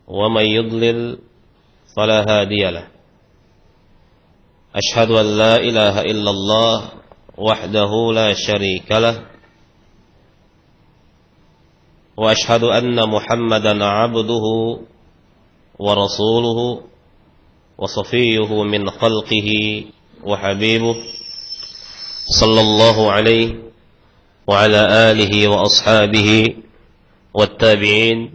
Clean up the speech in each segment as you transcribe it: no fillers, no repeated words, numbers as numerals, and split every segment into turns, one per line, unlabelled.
ومن يضلل فلا هادي له أشهد أن لا إله إلا الله وحده لا شريك له وأشهد أن محمدا عبده ورسوله وصفيه من خلقه وحبيبه صلى الله عليه وعلى آله وأصحابه والتابعين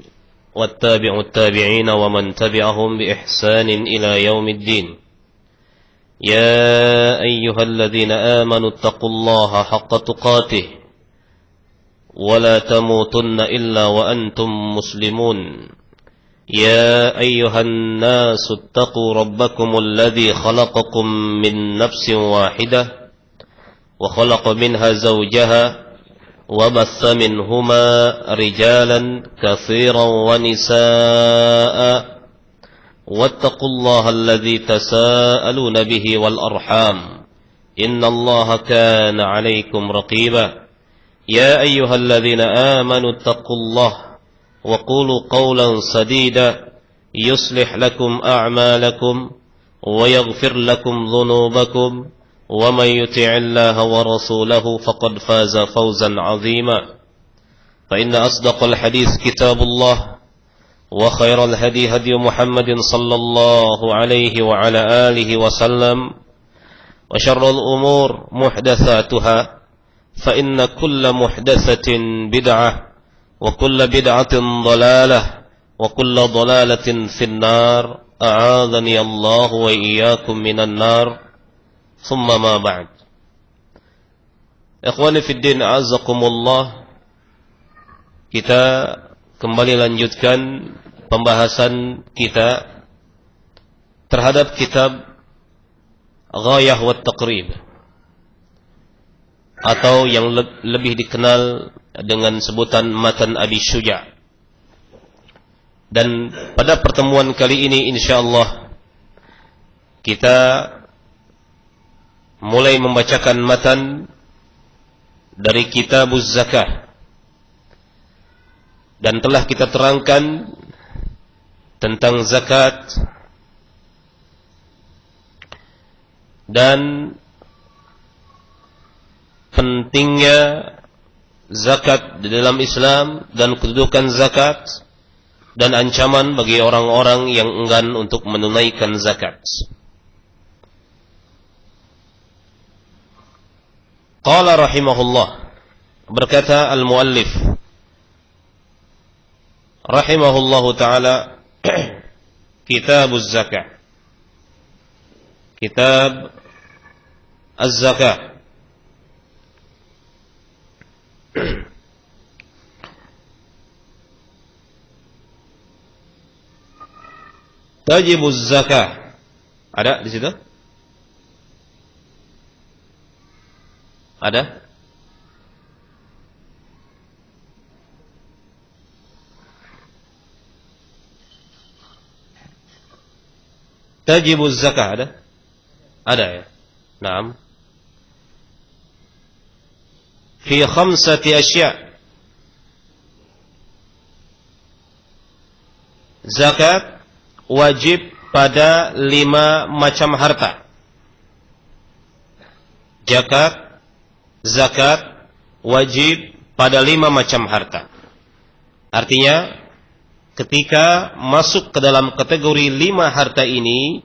والتابع التابعين ومن تبعهم بإحسان إلى يوم الدين يا أيها الذين آمنوا اتقوا الله حق تقاته ولا تموتن إلا وأنتم مسلمون يا أيها الناس اتقوا ربكم الذي خلقكم من نفس واحدة وخلق منها زوجها وبث منهما رجالا كثيرا ونساء واتقوا الله الذي تساءلون به والأرحام إن الله كان عليكم رقيبا يا أيها الذين آمنوا اتقوا الله وقولوا قولا سديدا يصلح لكم أعمالكم ويغفر لكم ذنوبكم ومن يطع الله ورسوله فقد فاز فوزا عظيما فإن أصدق الحديث كتاب الله وخير الهدي هدي محمد صلى الله عليه وعلى آله وسلم وشر الأمور محدثاتها فإن كل محدثة بدعة وكل بدعة ضلالة وكل ضلالة في النار أعاذني الله وإياكم من النار ثم ما بعد Ikhwani fi din a'azzakumullah, kita kembali lanjutkan pembahasan kita terhadap kitab Ghayah wa Taqrib, atau yang lebih dikenal dengan sebutan Matan Abi Syuja'. Dan pada pertemuan kali ini insyaallah kita mulai membacakan matan dari Kitabuz Zakah, dan telah kita terangkan tentang zakat dan pentingnya zakat di dalam Islam dan kedudukan zakat dan ancaman bagi orang-orang yang enggan untuk menunaikan zakat. Qala rahimahullah, berkata al-muallif rahimahullahu ta'ala, Kitabuz Zakah, Kitab Az-Zakah. Tajibuz Zakah. Ada di situ? Ada? Tajibuz Zakah ada? Ada ya? Naam. Fi khamsati asya'. Zakat wajib pada 5 macam harta. Zakat wajib pada 5 macam harta. Artinya ketika masuk ke dalam kategori 5 harta ini,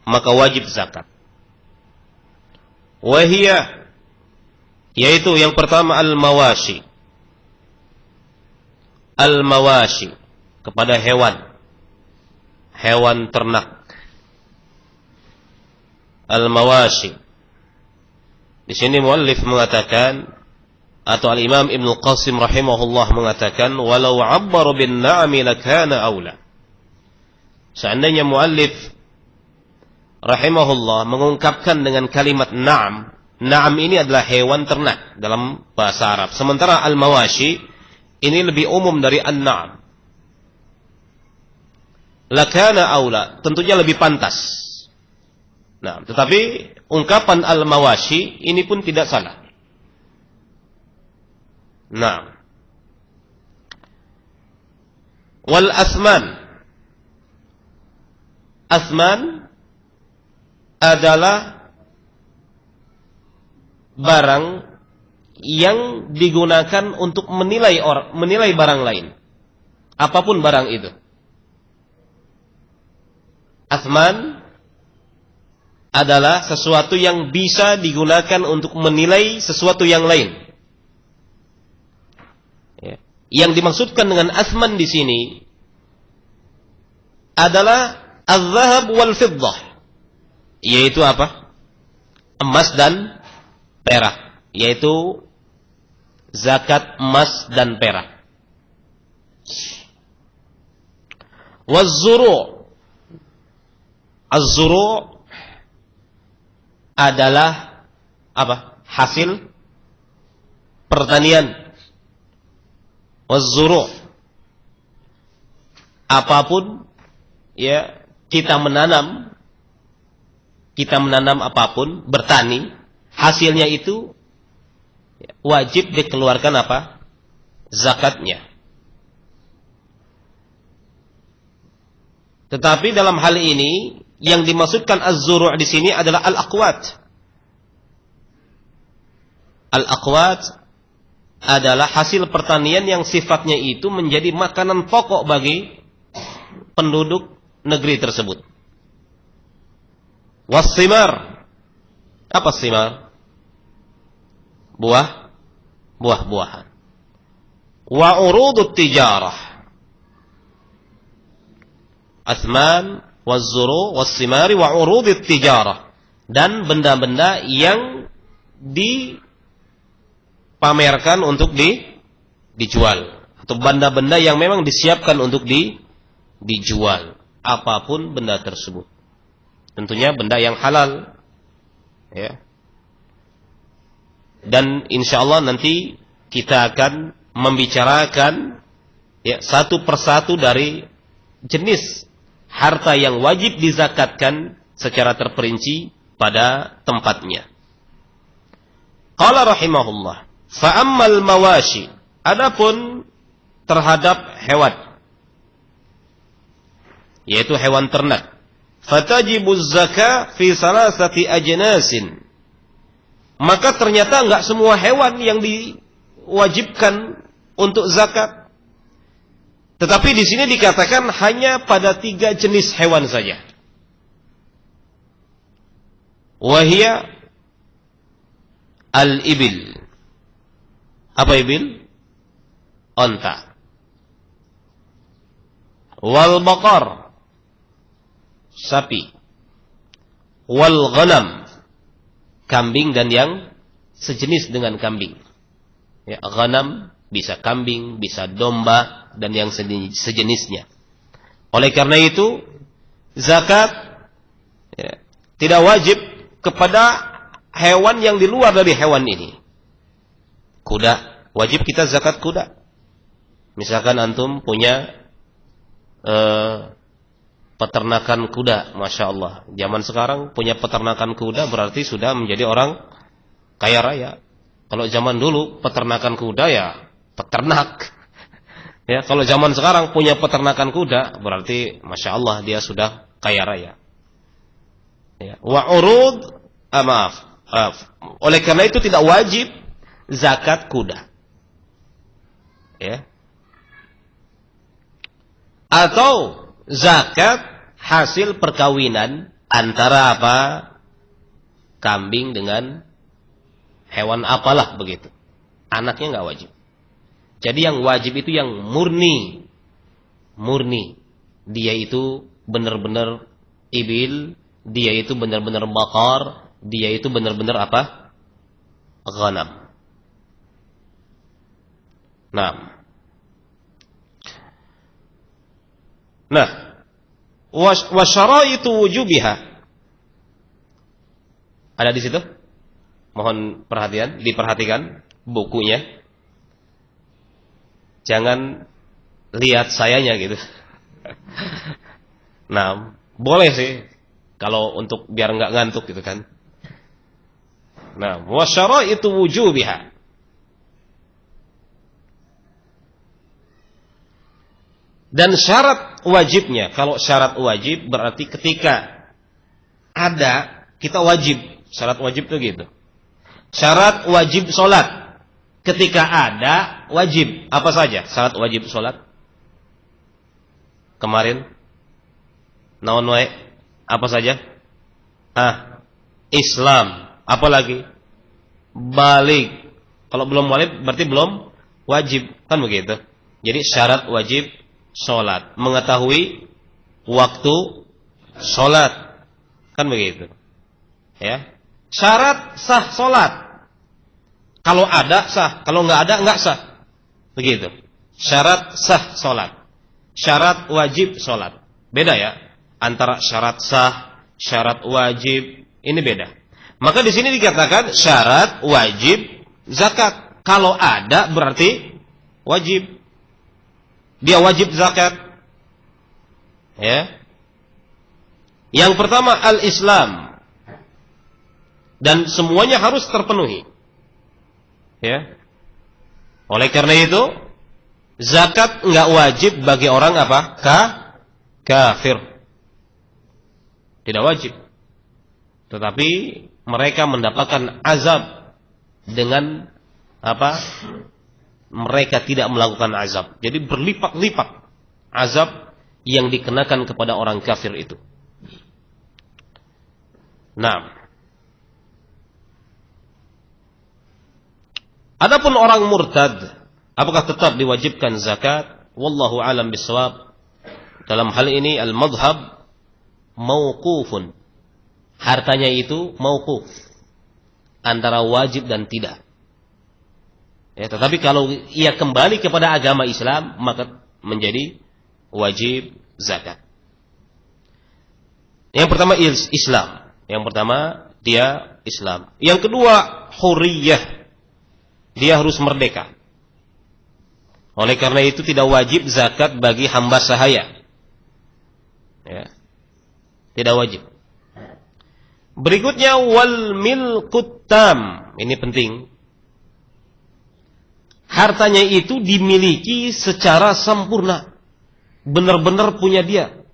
maka wajib zakat. Wahiyah, yaitu yang pertama al-mawashi. Al-mawashi, kepada hewan ternak. Al-mawashi. Di sini muallif mengatakan, atau al-Imam Ibnu Qasim rahimahullah mengatakan, walau 'abbaru bin na'ami lakana aula. Seandainya muallif rahimahullah mengungkapkan dengan kalimat na'am. Na'am ini adalah hewan ternak dalam bahasa Arab. Sementara al-mawashi ini lebih umum dari an-na'am. Lakana aula, tentunya lebih pantas. Nah, tetapi ungkapan al-mawashi ini pun tidak salah. Nah, wal asman, Athman adalah barang yang digunakan untuk menilai barang lain, apapun barang itu. Athman adalah sesuatu yang bisa digunakan untuk menilai sesuatu yang lain. Ya. Yang dimaksudkan dengan athman di sini adalah az-zahab wal fiddah, yaitu apa? Emas dan perak, yaitu zakat emas dan perak. Waz-zuru', az-zuru' adalah apa? Hasil pertanian. Waz-zuru', apapun ya, kita menanam apapun, bertani, hasilnya itu wajib dikeluarkan apa? Zakatnya. Tetapi dalam hal ini yang dimaksudkan az-zuru' di sini adalah al-aqwat. Al-aqwat adalah hasil pertanian yang sifatnya itu menjadi makanan pokok bagi penduduk negeri tersebut. Was-simar. Apa simar? Buah-buahan. Wa urudut tijarah. Athman, waz-zuru, was-simari, wa urudut tijarah. Dan benda-benda yang dipamerkan untuk dijual. Atau benda-benda yang memang disiapkan untuk dijual. Apapun benda tersebut. Tentunya benda yang halal. Ya. Dan insyaallah nanti kita akan membicarakan ya, satu persatu dari jenis harta yang wajib dizakatkan secara terperinci pada tempatnya. Qala rahimahullah, fa ammal mawashi, adapun terhadap hewan, yaitu hewan ternak, fatajibuz zakah fi salasati ajnasin, maka ternyata enggak semua hewan yang diwajibkan untuk zakat. Tetapi di sini dikatakan hanya pada 3 jenis hewan saja. Wahia al-ibil. Apa ibil? Onta. Wal baqar, sapi. Wal ghanam, kambing dan yang sejenis dengan kambing. Ya, ghanam bisa kambing, bisa domba dan yang sejenisnya. Oleh karena itu, zakat ya, tidak wajib kepada hewan yang di luar dari hewan ini. Kuda, wajib kita zakat kuda. Misalkan antum punya peternakan kuda, Masya Allah. Zaman sekarang punya peternakan kuda berarti sudah menjadi orang kaya raya. Kalau zaman dulu peternakan kuda ya peternak. Ya, kalau zaman sekarang punya peternakan kuda berarti Masya Allah dia sudah kaya raya. Ya. Wa urud, maaf. Oleh karena itu tidak wajib zakat kuda. Ya. Atau zakat hasil perkawinan antara apa? Kambing dengan hewan apalah begitu. Anaknya enggak wajib. Jadi yang wajib itu yang murni. Dia itu benar-benar ibil, dia itu benar-benar bakar, dia itu benar-benar apa? Ghanam. Nah, wa syaraitu wujubiha. Ada di situ? Mohon perhatian, diperhatikan bukunya. Jangan lihat sayanya gitu. Nah, boleh sih kalau untuk biar enggak ngantuk gitu kan. Nah, wa syaraitu wujubiha. Dan syarat wajibnya, kalau syarat wajib berarti ketika ada, kita wajib. Syarat wajib itu gitu. Syarat wajib sholat. Ketika ada, wajib. Apa saja syarat wajib sholat? Kemarin. Naon wae? Apa saja? Islam. Apa lagi? Balik. Kalau belum balik berarti belum wajib. Kan begitu. Jadi syarat wajib sholat, mengetahui waktu sholat, kan begitu, ya. Syarat sah sholat, kalau ada sah, kalau nggak ada nggak sah, begitu. Syarat sah sholat, syarat wajib sholat, beda ya, antara syarat sah, syarat wajib, ini beda. Maka di sini dikatakan syarat wajib zakat, kalau ada berarti wajib. Dia wajib zakat. Ya. Yang pertama al-Islam. Dan semuanya harus terpenuhi. Ya. Oleh karena itu, zakat enggak wajib bagi orang apa? Kafir. Tidak wajib. Tetapi mereka mendapatkan azab dengan apa? Mereka tidak melakukan azab. Jadi berlipat-lipat azab yang dikenakan kepada orang kafir itu. Nah, adapun orang murtad, apakah tetap diwajibkan zakat? Wallahu alam bisawab. Dalam hal ini al-madhhab mauqufun. Hartanya itu mauquf, antara wajib dan tidak. Ya, tetapi kalau ia kembali kepada agama Islam, maka menjadi wajib zakat. Yang pertama Islam. Yang pertama dia Islam. Yang kedua hurriyah. Dia harus merdeka. Oleh karena itu tidak wajib zakat bagi hamba sahaya. Ya. Tidak wajib. Berikutnya wal milkut tam. Ini penting. Hartanya itu dimiliki secara sempurna. Benar-benar punya dia.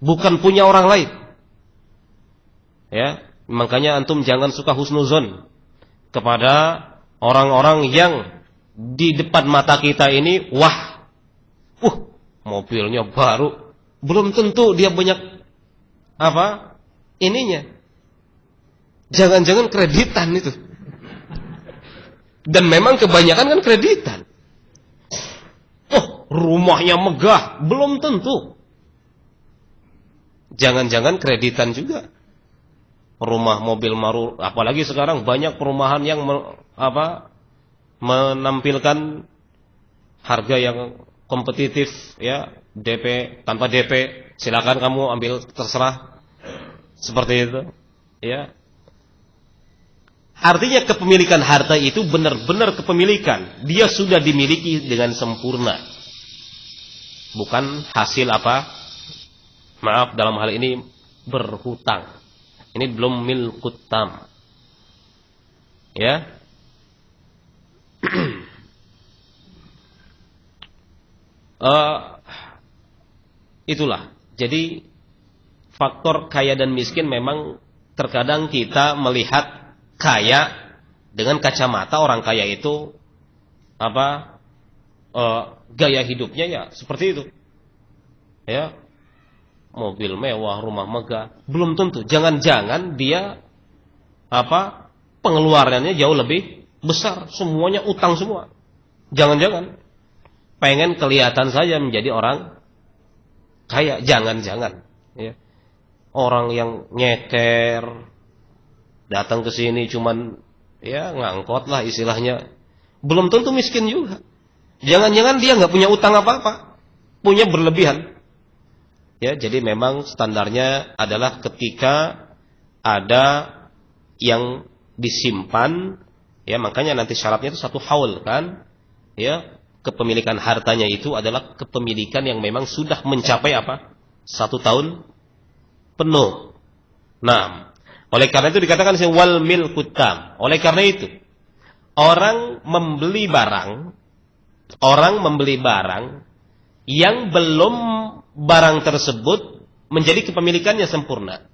Bukan punya orang lain. Ya, makanya antum jangan suka husnuzon kepada orang-orang yang di depan mata kita ini, wah, mobilnya baru. Belum tentu dia banyak apa? Ininya. Jangan-jangan kreditan itu. Dan memang kebanyakan kan kreditan. Rumahnya megah, belum tentu. Jangan-jangan kreditan juga. Rumah, mobil baru, apalagi sekarang banyak perumahan yang menampilkan harga yang kompetitif, ya, DP, tanpa DP, silakan kamu ambil, terserah. Seperti itu, ya. Artinya kepemilikan harta itu benar-benar kepemilikan. Dia sudah dimiliki dengan sempurna. Bukan hasil apa? Maaf, dalam hal ini berhutang. Ini belum milkut tam. Ya. Itulah. Jadi faktor kaya dan miskin memang terkadang kita melihat kaya dengan kacamata orang kaya itu apa, gaya hidupnya ya seperti itu, ya, mobil mewah, rumah megah, belum tentu. Jangan-jangan dia apa, pengeluarannya jauh lebih besar, semuanya utang semua. Jangan-jangan pengen kelihatan saja menjadi orang kaya, jangan-jangan, ya. Orang yang nyeker datang ke sini cuman ya ngangkot lah istilahnya, belum tentu miskin juga. Jangan-jangan dia nggak punya utang apa-apa, punya berlebihan. Ya, jadi memang standarnya adalah ketika ada yang disimpan, ya, makanya nanti syaratnya itu 1 haul kan, ya, kepemilikan hartanya itu adalah kepemilikan yang memang sudah mencapai apa? 1 tahun penuh. Nah, oleh karena itu dikatakan wal milkut tam. Oleh karena itu, orang membeli barang yang belum barang tersebut menjadi kepemilikannya sempurna.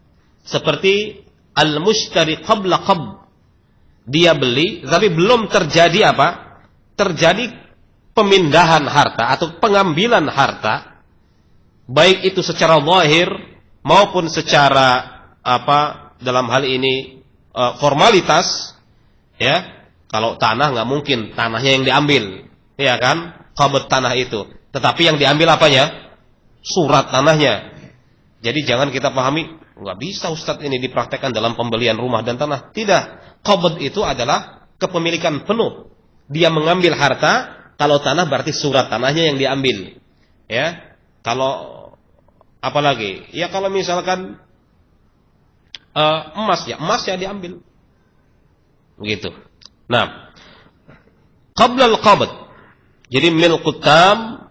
Seperti al-mushtari qabla qabd. Dia beli tapi belum terjadi apa? Terjadi pemindahan harta atau pengambilan harta, baik itu secara zahir maupun secara apa dalam hal ini formalitas, ya. Kalau tanah nggak mungkin tanahnya yang diambil, ya kan? Qabd tanah itu, tetapi yang diambil apanya? Surat tanahnya. Jadi jangan kita pahami nggak bisa Ustadz ini dipraktekkan dalam pembelian rumah dan tanah. Tidak, qabd itu adalah kepemilikan penuh. Dia mengambil harta, kalau tanah berarti surat tanahnya yang diambil, ya. Kalau apalagi, ya kalau misalkan emas ya diambil. Begitu. Nah, qabla al-qabd. Jadi milkut tam.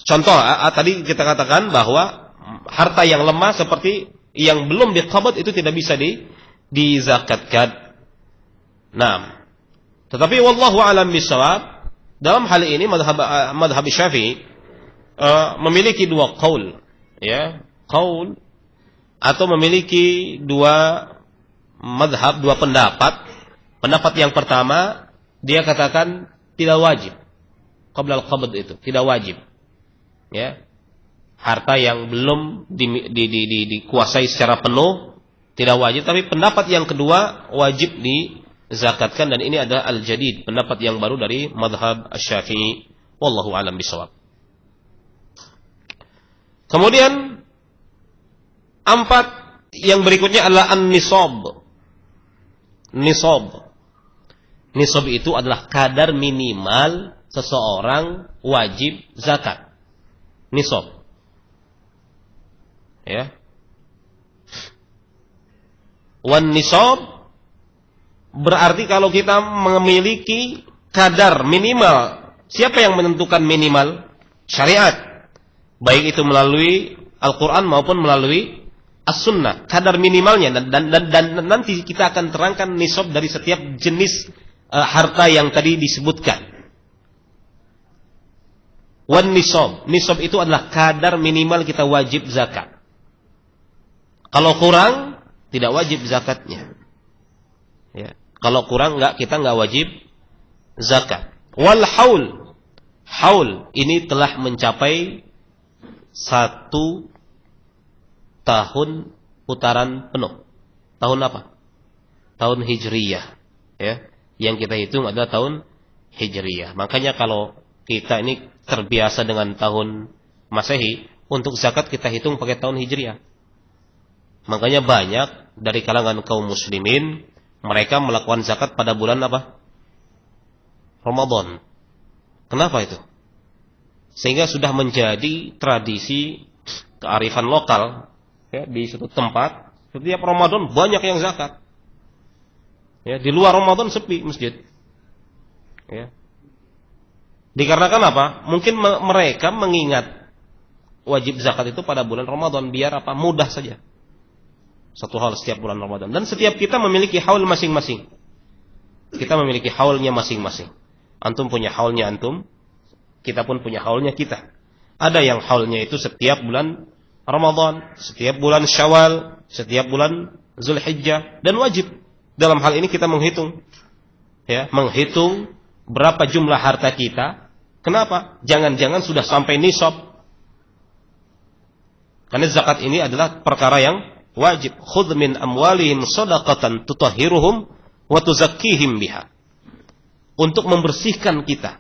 Contoh tadi kita katakan bahwa harta yang lemah seperti yang belum diqabd itu tidak bisa dizakatkan. Nah, tetapi wallahu a'lam bishawab, dalam hal ini madhab Syafi'i memiliki dua qaul, ya, qaul atau memiliki dua madhab, dua pendapat. Pendapat yang pertama, dia katakan tidak wajib. Qabla al-qabd itu tidak wajib. Ya. Harta yang belum dikuasai secara penuh tidak wajib, tapi pendapat yang kedua wajib dizakatkan, dan ini adalah al-jadid, pendapat yang baru dari madhab Asy-Syafi'i. Wallahu a'lam bishawab. Kemudian yang berikutnya adalah an-nisab. Nisab itu adalah kadar minimal seseorang wajib zakat. Nisab. Ya. Wan nisab berarti kalau kita memiliki kadar minimal. Siapa yang menentukan minimal? Syariat. Baik itu melalui Al-Quran maupun melalui As-Sunnah, kadar minimalnya, dan nanti kita akan terangkan nisab dari setiap jenis harta yang tadi disebutkan. Wan nisab itu adalah kadar minimal kita wajib zakat. Kalau kurang tidak wajib zakatnya. Ya. Kalau kurang kita nggak wajib zakat. Wal haul ini telah mencapai 1 tahun putaran penuh. Tahun apa? Tahun Hijriyah, ya. Yang kita hitung adalah tahun Hijriyah. Makanya kalau kita ini terbiasa dengan tahun Masehi, untuk zakat kita hitung pakai tahun Hijriyah. Makanya banyak dari kalangan kaum muslimin, mereka melakukan zakat pada bulan apa? Ramadan. Kenapa itu? Sehingga sudah menjadi tradisi kearifan lokal. Ya, di suatu tempat setiap Ramadan banyak yang zakat. Ya, di luar Ramadan sepi masjid. Ya. Dikarenakan apa? Mungkin mereka mengingat wajib zakat itu pada bulan Ramadan biar apa? Mudah saja. Satu hal setiap bulan Ramadan, dan setiap kita memiliki haul masing-masing. Kita memiliki haulnya masing-masing. Antum punya haulnya antum, kita pun punya haulnya kita. Ada yang haulnya itu setiap bulan Ramadan, setiap bulan Syawal, setiap bulan Zulhijjah, dan wajib dalam hal ini kita menghitung, ya, menghitung berapa jumlah harta kita. Kenapa? Jangan-jangan sudah sampai nisab. Karena zakat ini adalah perkara yang wajib. Khudh min amwalihim shadaqatan tutahhiruhum wa tuzakkihim biha. Untuk membersihkan kita.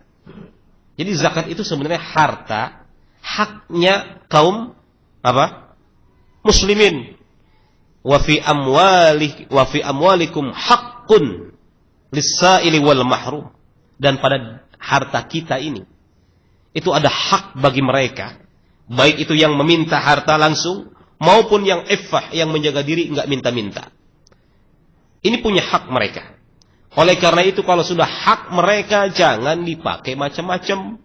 Jadi zakat itu sebenarnya harta, haknya kaum apa? Muslimin. Wa fi amwalikum haqqun lis-sa'ili wal mahrum. Dan pada harta kita ini itu ada hak bagi mereka, baik itu yang meminta harta langsung maupun yang iffah, yang menjaga diri enggak minta-minta. Ini punya hak mereka. Oleh karena itu kalau sudah hak mereka jangan dipakai macam-macam.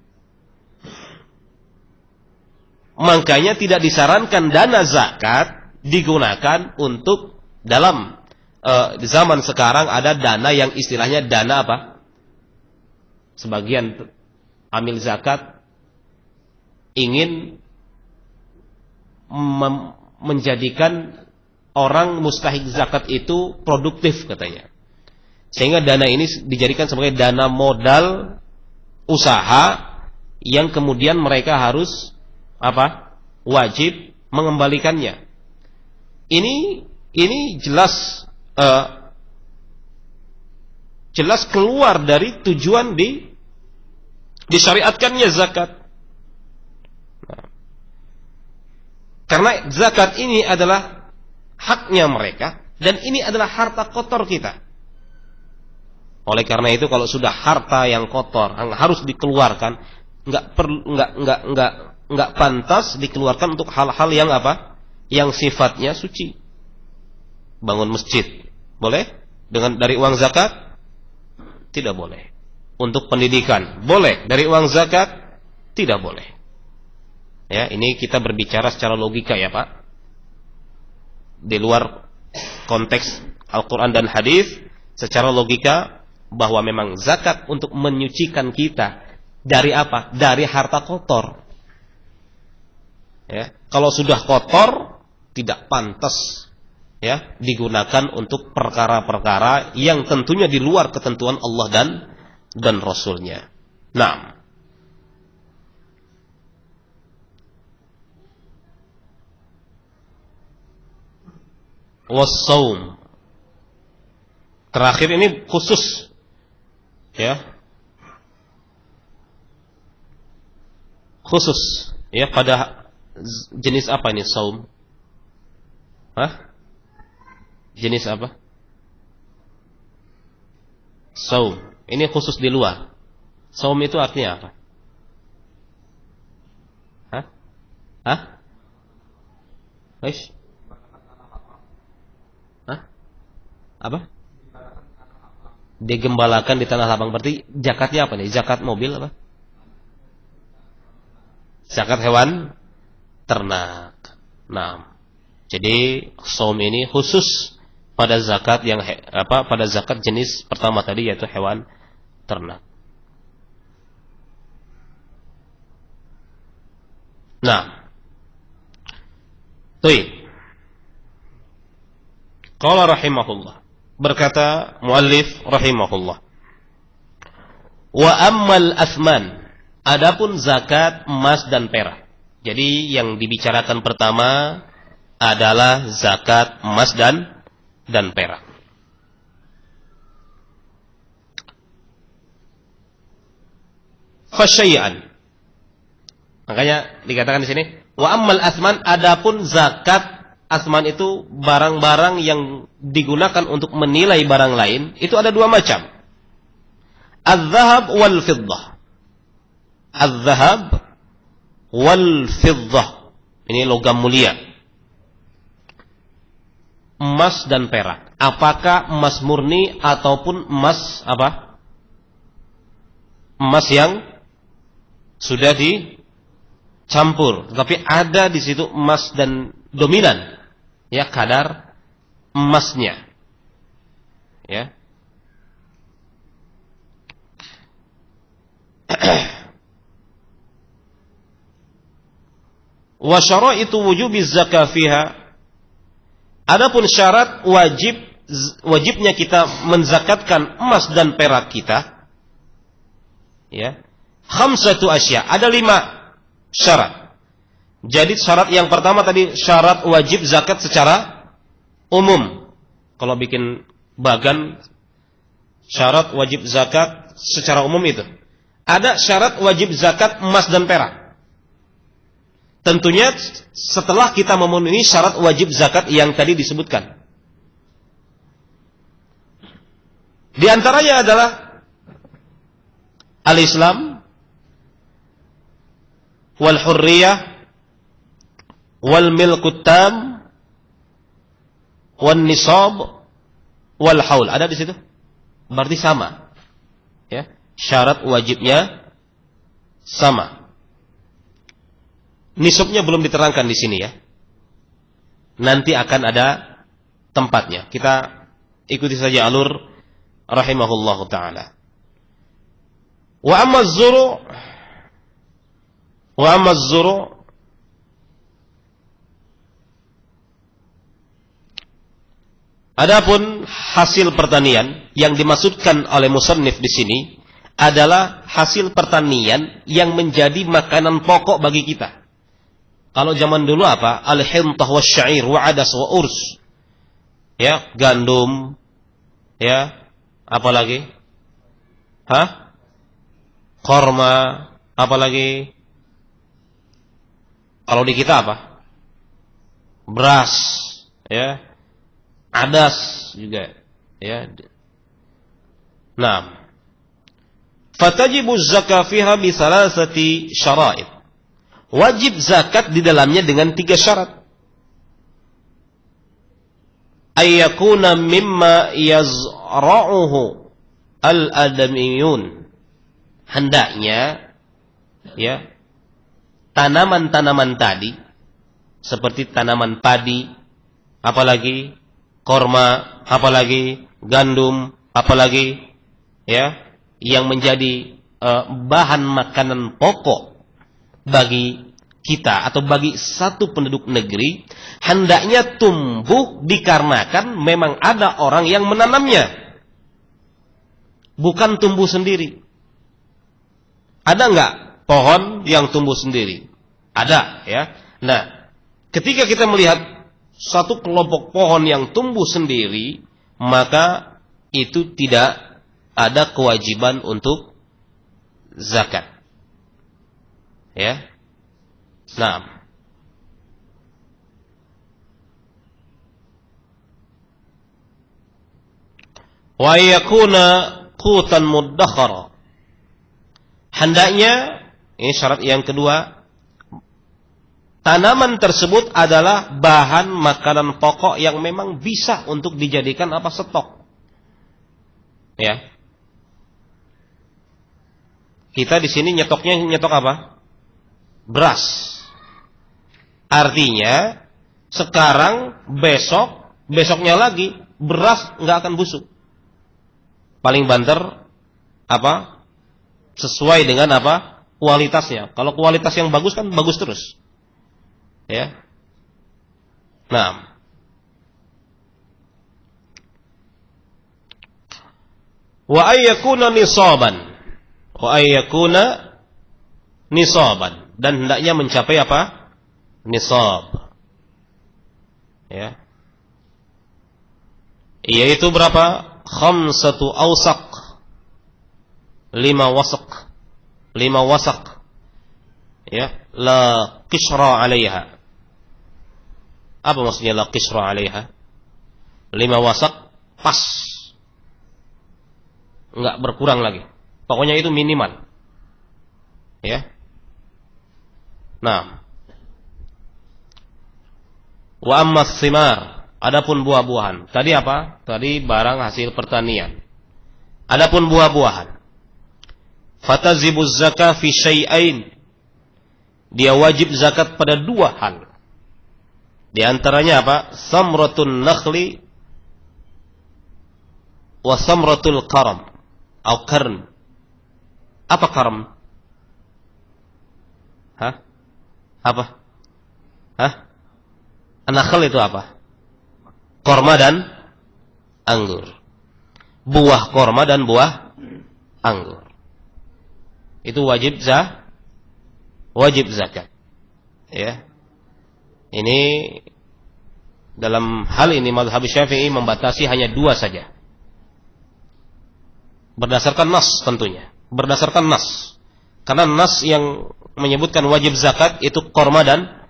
Makanya tidak disarankan dana zakat digunakan untuk dalam zaman sekarang ada dana yang istilahnya dana apa? Sebagian amil zakat ingin menjadikan orang mustahik zakat itu produktif katanya. Sehingga dana ini dijadikan sebagai dana modal usaha yang kemudian mereka harus wajib mengembalikannya. Ini jelas jelas keluar dari tujuan disyariatkannya zakat. Karena zakat ini adalah haknya mereka dan ini adalah harta kotor kita. Oleh karena itu kalau sudah harta yang kotor yang harus dikeluarkan, enggak pantas dikeluarkan untuk hal-hal yang yang sifatnya suci. Bangun masjid boleh dari uang zakat? Tidak boleh. Untuk pendidikan boleh dari uang zakat? Tidak boleh. Ya, ini kita berbicara secara logika ya Pak. Di luar konteks Al-Quran dan hadis, secara logika bahwa memang zakat untuk menyucikan kita dari apa? Dari harta kotor. Ya, kalau sudah kotor tidak pantas ya digunakan untuk perkara-perkara yang tentunya di luar ketentuan Allah dan Rasulnya. Nah, was-saum. Terakhir ini khusus ya. Khusus ya pada jenis apa ini saum? Jenis apa? Saum. Ini khusus di luar. Saum itu artinya apa? Eish? Apa? Digembalakan di tanah lapang. Berarti zakatnya apa nih? Zakat mobil apa? Zakat hewan ternak. Nah, jadi saum ini khusus pada zakat yang pada zakat jenis pertama tadi yaitu hewan ternak. Nah, tuh. Qala rahimahullah. Berkata muallif rahimahullah, wa ammal athman, adapun zakat emas dan perak. Jadi yang dibicarakan pertama adalah zakat emas dan perak. Fasyai'an. Makanya dikatakan di sini, wa ammal athman, adapun zakat asman itu barang-barang yang digunakan untuk menilai barang lain, itu ada dua macam. Az-zahab wal fiddah. Az-zahab wal fiddah. Ini logam mulia. Emas dan perak. Apakah emas murni ataupun emas apa? Emas yang sudah dicampur, tapi ada di situ emas dan dominan. Ya, kadar emasnya. Ya. Wa syara'itu wujubiz zakah fiha. Adapun syarat wajibnya kita menzakatkan emas dan perak kita. Ya. Khamsatu asya. Ada 5 syarat. Jadi syarat yang pertama tadi syarat wajib zakat secara umum. Kalau bikin bagan syarat wajib zakat secara umum itu. Ada syarat wajib zakat emas dan perak. Tentunya setelah kita memenuhi syarat wajib zakat yang tadi disebutkan. Di antaranya adalah al-Islam wal hurriyah wal milkut tam wan nisab wal haul. Ada di situ? Berarti sama. Ya, syarat wajibnya sama. Nisabnya belum diterangkan di sini ya. Nanti akan ada tempatnya. Kita ikuti saja alur rahimahullahu taala. Wa amma az-zuru' Wa amma az-zuru' adapun hasil pertanian yang dimaksudkan oleh musannif di sini adalah hasil pertanian yang menjadi makanan pokok bagi kita. Kalau zaman dulu apa? Al-hintah wa syair wa adas wa urs. Ya, gandum. Ya, apa lagi? Korma, apa lagi? Kalau di kita apa? Beras, ya. Adas juga, ya. Nah, fatajibu zakah fiha bi salasati syara'id. Wajib zakat di dalamnya dengan 3 syarat. Ayyakuna mimma yazra'uhu al-adamiyun. Hendaknya, ya, tanaman-tanaman tadi seperti tanaman padi, apalagi korma, apalagi gandum, apalagi, ya, yang menjadi bahan makanan pokok bagi kita atau bagi satu penduduk negeri, hendaknya tumbuh dikarenakan memang ada orang yang menanamnya, bukan tumbuh sendiri. Ada enggak pohon yang tumbuh sendiri? Ada, ya. Nah, ketika kita melihat satu kelompok pohon yang tumbuh sendiri, maka itu tidak ada kewajiban untuk zakat. Ya. Nah, wa yakuna qutan muddakhara. Hendaknya, ini syarat yang kedua, tanaman tersebut adalah bahan makanan pokok yang memang bisa untuk dijadikan apa, stok. Ya. Kita di sini nyetoknya nyetok apa? Beras. Artinya sekarang, besoknya lagi beras nggak akan busuk. Paling banter apa? Sesuai dengan apa? Kualitasnya. Kalau kualitas yang bagus kan bagus terus. Ya. Nah. Wa ayyakuna nisaban. Wa ayyakuna nisaban, dan hendaknya mencapai apa? Nisab. Ya. Yaitu berapa? 5 awsaq. 5 wasaq. 5 wasaq. Ya, la qishra 'alaiha. Apa maksudnya la qishra 'alaiha? 5 wasaq pas. Enggak berkurang lagi. Pokoknya itu minimal. Ya. Nah. Wa amma thimar, adapun buah-buahan. Tadi apa? Tadi barang hasil pertanian. Adapun buah-buahan. Fatazibu zakah fi syai'ain. Dia wajib zakat pada 2 hal. Di antaranya apa? Samratun nakhli wa samratul karam atau karn. Apa karam? Apa? Nakhl itu apa? Korma dan anggur. Buah korma dan buah anggur. Itu wajib zakat. Ya. Ini dalam hal ini mazhab Syafi'i membatasi hanya 2 saja. Berdasarkan nas tentunya. Berdasarkan nas. Karena nas yang menyebutkan wajib zakat itu korma dan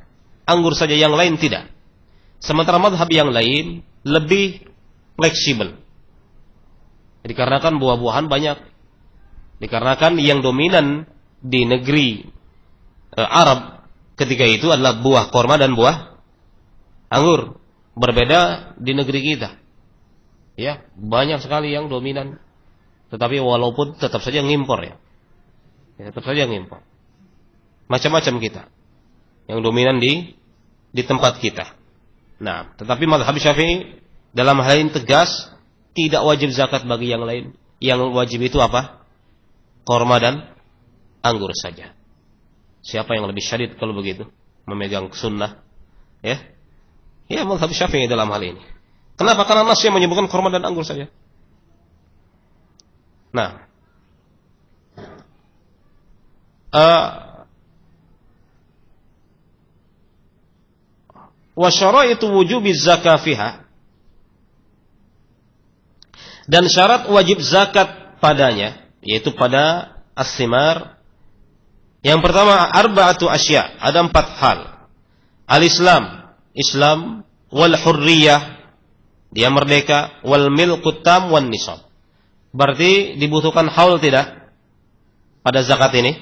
anggur saja, yang lain tidak. Sementara mazhab yang lain lebih fleksibel. Dikarenakan buah-buahan banyak. Dikarenakan yang dominan di negeri Arab ketika itu adalah buah korma dan buah anggur. Berbeda di negeri kita. Ya, banyak sekali yang dominan. Tetapi walaupun tetap saja ngimpor ya. Tetap saja ngimpor. Macam-macam kita yang dominan di tempat kita. Nah, tetapi mazhab Syafi'i dalam hal ini tegas, tidak wajib zakat bagi yang lain. Yang wajib itu apa? Korma dan anggur saja. Siapa yang lebih syadid kalau begitu? Memegang sunnah. Ya. Ya, mazhab Syafi'i dalam hal ini. Kenapa? Karena nas yang menyebutkan kurma dan anggur saja. Nah. Wa syaraitu wujubi zakah fiha. Dan syarat wajib zakat padanya, yaitu pada as-simar. Yang pertama, arba'atu asya, ada 4 hal. Al-Islam, Islam, wal hurriyah, dia merdeka, wal milkut tam, wan nisab. Berarti dibutuhkan haul tidak? Pada zakat ini?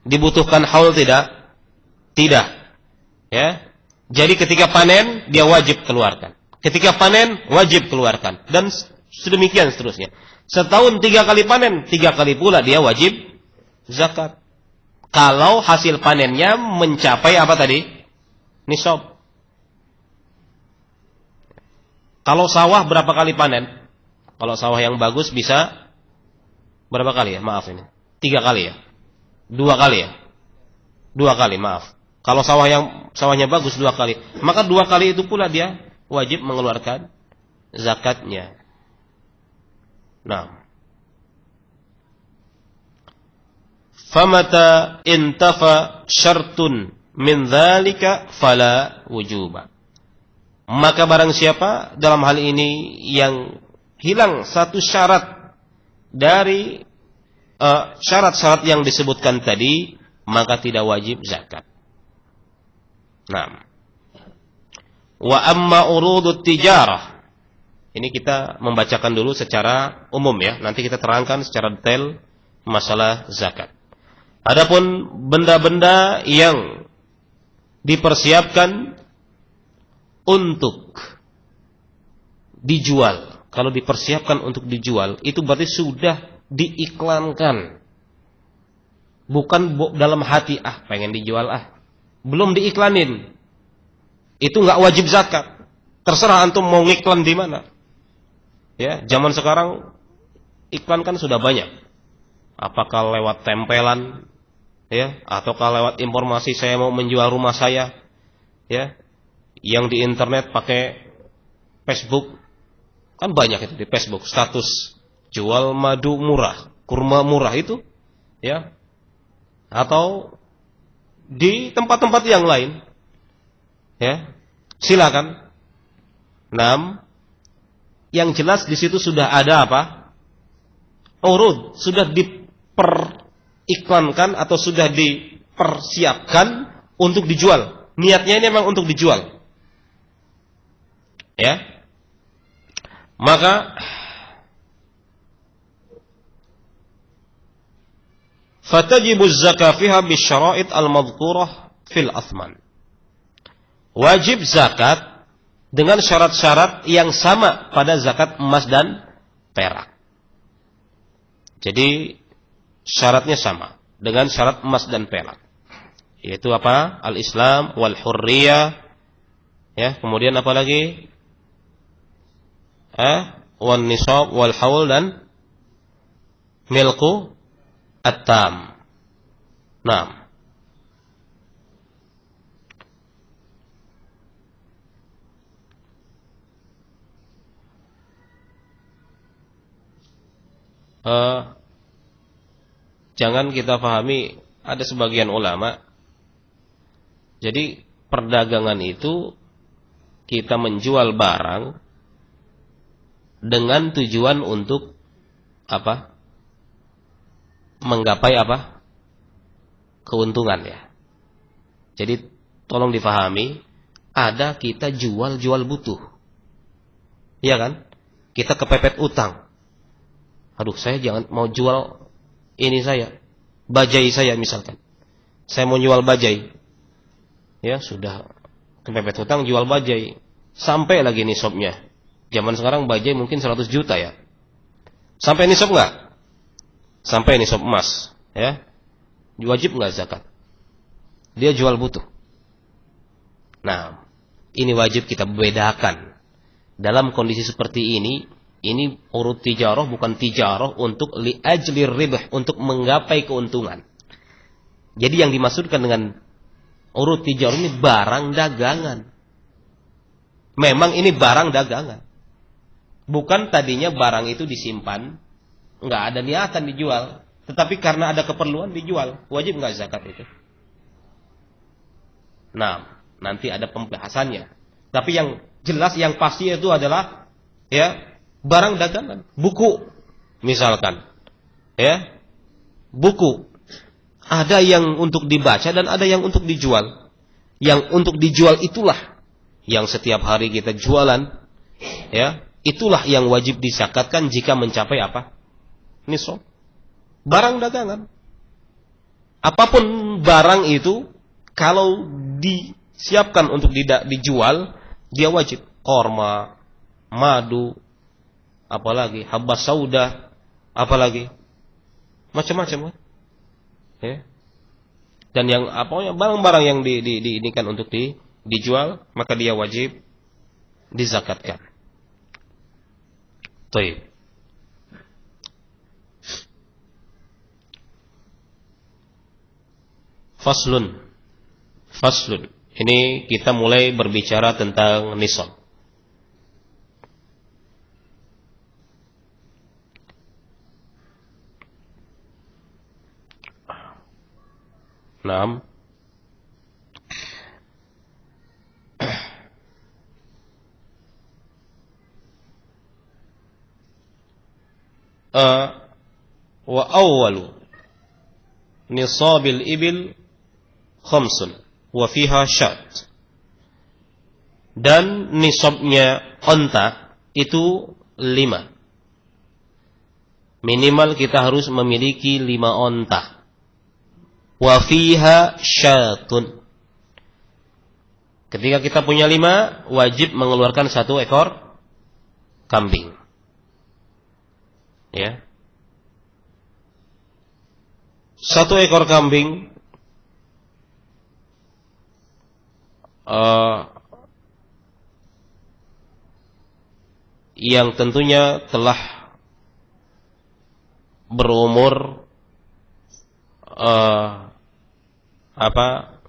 Dibutuhkan haul tidak? Tidak. Ya. Jadi ketika panen, dia wajib keluarkan. Ketika panen, wajib keluarkan. Dan sedemikian seterusnya. Setahun 3 kali panen, 3 kali pula dia wajib zakat. Kalau hasil panennya mencapai apa tadi? Nisab. Kalau sawah berapa kali panen? Kalau sawah yang bagus bisa berapa kali ya? Maaf ini. 3 kali ya? 2 kali ya? 2 kali, maaf. Kalau sawahnya bagus 2 kali, maka 2 kali itu pula dia wajib mengeluarkan zakatnya. Nah. Famata intafa syartun min dzalika fala wujuba. Maka barang siapa dalam hal ini yang hilang satu syarat dari syarat-syarat yang disebutkan tadi, maka tidak wajib zakat. Nah. Wa amma urudut tijarah. Ini kita membacakan dulu secara umum ya, nanti kita terangkan secara detail masalah zakat. Adapun benda-benda yang dipersiapkan untuk dijual, kalau dipersiapkan untuk dijual, itu berarti sudah diiklankan. Bukan dalam hati, pengen dijual belum diiklanin. Itu nggak wajib zakat. Terserah antum mau ngiklan di mana. Ya, zaman sekarang iklan kan sudah banyak. Apakah lewat tempelan, ya, ataukah lewat informasi saya mau menjual rumah saya, ya, yang di internet pakai Facebook, kan banyak itu di Facebook, status jual madu murah, kurma murah itu, ya, atau di tempat-tempat yang lain, ya, silakan. 6. Yang jelas di situ sudah ada apa? Urud, sudah diperiklankan atau sudah dipersiapkan untuk dijual. Niatnya ini memang untuk dijual. Ya. Maka fatajibu zakah fiha bisyara'id al-madhkurah fil athman. Wajib zakat dengan syarat-syarat yang sama pada zakat emas dan perak. Jadi syaratnya sama dengan syarat emas dan perak. Yaitu apa? Al-Islam wal hurriyah. Ya, kemudian apa lagi? Wan nisab wal haul dan milku at-tam. Nah. Jangan kita pahami, ada sebagian ulama, jadi perdagangan itu kita menjual barang dengan tujuan untuk apa? Menggapai apa? Keuntungan ya. Jadi tolong difahami, ada kita jual butuh. Iya kan? Kita kepepet utang. Aduh, saya jangan mau jual ini saya, bajai saya misalkan. Saya mau jual bajai. Ya, sudah kepepet hutang jual bajai. Sampai lagi nisabnya. Zaman sekarang bajai mungkin 100 juta ya. Sampai nisab enggak? Sampai nisab emas, ya. Wajib enggak zakat? Dia jual butuh. Nah, ini wajib kita bedakan. Dalam kondisi seperti ini urut tijarah bukan tijarah untuk li'ajli ribh, untuk menggapai keuntungan. Jadi yang dimaksudkan dengan urud tijarah ini barang dagangan. Memang ini barang dagangan. Bukan tadinya barang itu disimpan, nggak ada niatan dijual, tetapi karena ada keperluan dijual. Wajib nggak zakat itu? Nah, nanti ada pembahasannya. Tapi yang jelas, yang pasti itu adalah ya barang dagangan, buku misalkan, ya buku. Ada yang untuk dibaca dan ada yang untuk dijual. Yang untuk dijual itulah yang setiap hari kita jualan, ya itulah yang wajib dizakatkan jika mencapai apa? Nisab. Barang dagangan. Apapun barang itu, kalau disiapkan untuk dijual, dia wajib. Korma, madu, apalagi habas sauda, apalagi macam-macam kan? Ya. Dan yang barang-barang yang diinikan untuk dijual, maka dia wajib dizakatkan. Baik. Faslun. Ini kita mulai berbicara tentang nisab. Naam. Wa awwalu nisabil ibil khamsun wa fiha syat. Dan nisabnya onta itu 5. Minimal kita harus memiliki 5 onta. Wa fiha syatun. Ketika kita punya 5, wajib mengeluarkan 1 ekor kambing. Ya. 1 ekor kambing yang tentunya telah berumur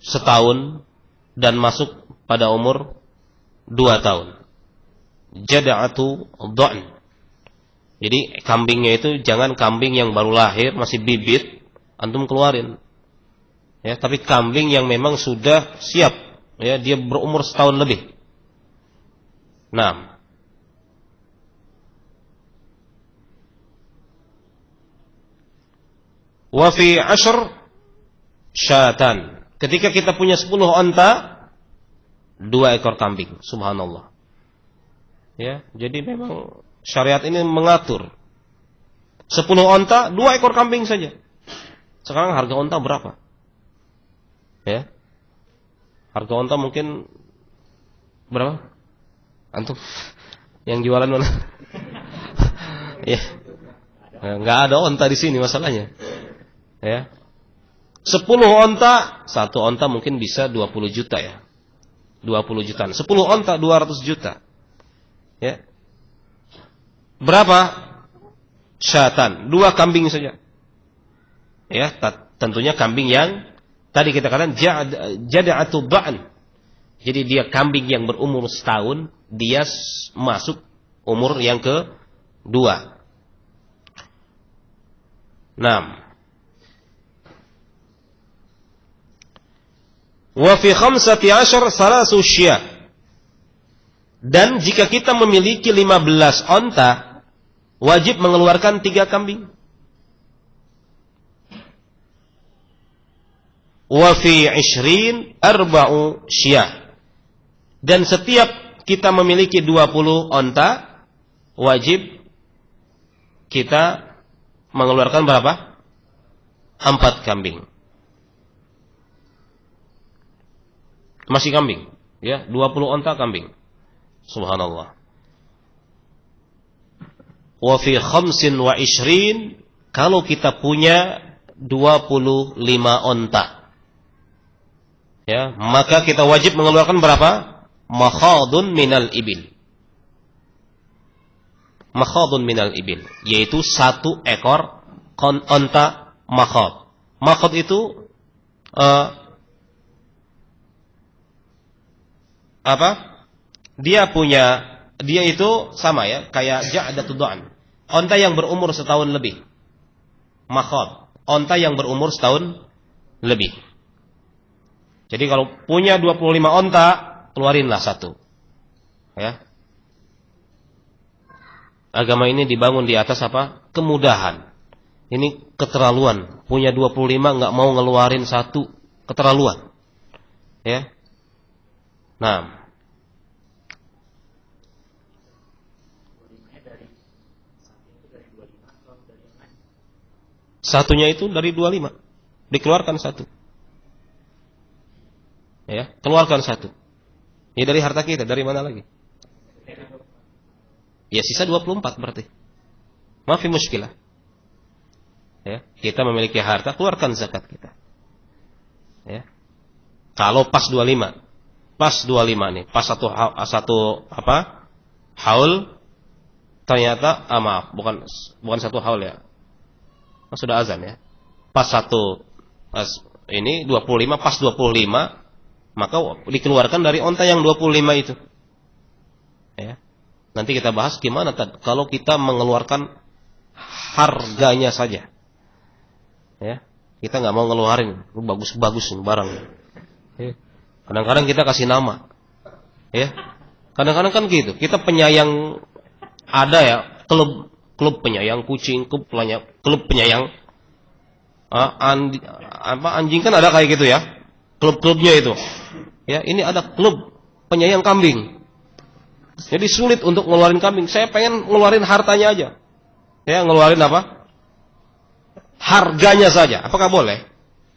setahun dan masuk pada umur 2 tahun. Jada'atu dha'n. Jadi kambingnya itu jangan kambing yang baru lahir, masih bibit, antum keluarin. Ya, tapi kambing yang memang sudah siap, ya, dia berumur setahun lebih. Nah, wa fi 'ashr syatan. Ketika kita punya 10 onta, 2 ekor kambing. Subhanallah. Ya, jadi memang syariat ini mengatur. 10 onta, 2 ekor kambing saja. Sekarang harga onta berapa? Ya. Harga onta mungkin berapa? Antum yang jualan mana? Ya. Enggak ada onta di sini masalahnya. Ya. 10 onta, 1 onta mungkin bisa 20 juta ya. 20 jutaan. 10 onta 200 juta. Ya. Berapa? Syatan, 2 kambing saja. Ya, tentunya kambing yang tadi kita katakan jada'atu dha'n. Jadi dia kambing yang berumur setahun, dia masuk umur yang ke-2. 6. Wa fi 15 salasu syah. Dan jika kita memiliki 15 onta, wajib mengeluarkan 3 kambing. Wa fi 20 arba'u syah. Dan setiap kita memiliki 20 onta, wajib kita mengeluarkan berapa? 4 kambing. Masih kambing, ya, 20 onta kambing. Subhanallah. Wa fi 25, kalau kita punya 25 onta, ya, maka kita wajib mengeluarkan berapa? Makhadun minal ibil. Makhadun minal ibil, yaitu 1 ekor onta makhad. Makhad itu Dia itu sama ya, kayak ja'datud du'an. Onta yang berumur setahun lebih. Makhad, onta yang berumur setahun lebih. Jadi kalau punya 25 onta, keluarinlah satu. Ya. Agama ini dibangun di atas apa? Kemudahan. Ini keterlaluan. Punya 25 nggak mau ngeluarin satu, keterlaluan. Ya. Nah. Satunya itu dari 25. Dikeluarkan satu. Ya, keluarkan satu. Ya dari harta kita, dari mana lagi? Ya sisa 24 berarti. Maafi muskilah. Ya, kita memiliki harta, keluarkan zakat kita. Ya. Kalau pas 25. Pas 25 nih, pas satu apa? Haul ternyata maaf, bukan satu haul ya. Sudah azan ya. Pas ini 25, pas 25 maka dikeluarkan dari onta yang 25 itu. Ya. Nanti kita bahas gimana kalau kita mengeluarkan harganya saja. Ya. Kita nggak mau ngeluarin bagus-bagus barang. Ya. Kadang-kadang kita kasih nama. Ya. Kadang-kadang kan gitu. Kita penyayang, ada ya klub penyayang kucing, klub penyayang anjing kan ada kayak gitu ya. Klub-klubnya itu. Ya, ini ada klub penyayang kambing. Jadi sulit untuk ngeluarin kambing. Saya pengen ngeluarin hartanya aja. Ya, ngeluarin apa? Harganya saja. Apakah boleh?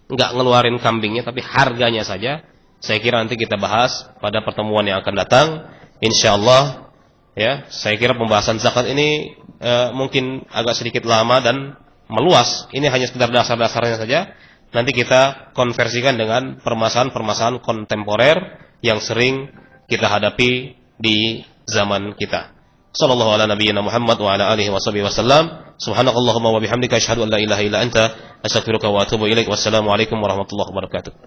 Enggak ngeluarin kambingnya, tapi harganya saja. Saya kira nanti kita bahas pada pertemuan yang akan datang. Insyaallah. Ya, saya kira pembahasan zakat ini mungkin agak sedikit lama dan meluas. Ini hanya sekedar dasar-dasarnya saja. Nanti kita konversikan dengan permasalahan-permasalahan kontemporer yang sering kita hadapi di zaman kita. Sallallahu ala nabiyyina Muhammad wa ala alihi wasallam. Subhanakallahumma wa bihamdika asyhadu an la ilaha illa anta astaghfiruka wa atubu ilaik. Wassalamu alaikum warahmatullahi wabarakatuh.